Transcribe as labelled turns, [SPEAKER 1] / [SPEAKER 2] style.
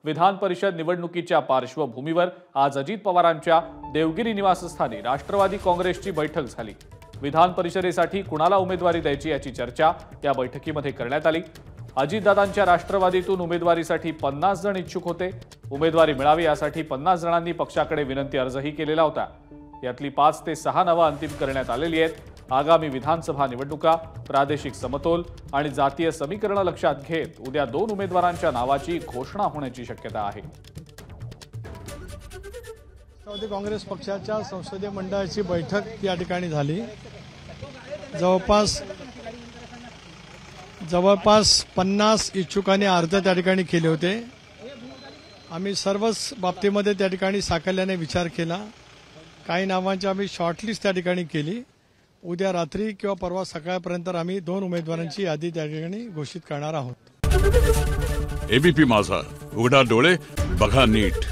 [SPEAKER 1] विधान परिषद निवडणुकीच्या पार्श्वभूमीवर आज अजित पवारांच्या देवगिरी निवासस्थानी राष्ट्रवादी काँग्रेसची बैठक झाली। विधान परिषदेसाठी कुणाला उमेदवारी द्यायची याची चर्चा या बैठकीमध्ये करण्यात आली। अजितदादांच्या राष्ट्रवादीतून उमेदवारीसाठी 50 जण इच्छुक होते। उमेदवारी मिळावी यासाठी 50 जणांनी पक्षाकडे विनंती अर्जही केलेला होता। यातली 5 ते 6 नावं अंतिम करण्यात आलेली आहेत। आगामी विधानसभा निवडणुका, प्रादेशिक समतोल आणि जातीय समीकरण लक्षात घेत उद्या 2 उमेदवारांच्या नावाची घोषणा होण्याची शक्यता आहे।
[SPEAKER 2] राष्ट्रवादी काँग्रेस पक्षाच्या संसदीय मंडळाची बैठक या ठिकाणी झाली। जवळपास 50 इच्छुकांनी अर्ज त्या ठिकाणी केले होते। आम्ही सर्वच बाबतीमध्ये त्या ठिकाणी साकल्याने विचार केला। काही नावांची आम्ही शॉर्टलिस्ट त्या ठिकाणी केली। उद्या रात्री किंवा परवा सकाळपर्यंत आम्ही 2 उमेदवारांची यादी त्या ठिकाणी घोषित करणार आहोत।
[SPEAKER 3] एबीपी माझा, उघडा डोळे बघा नीट।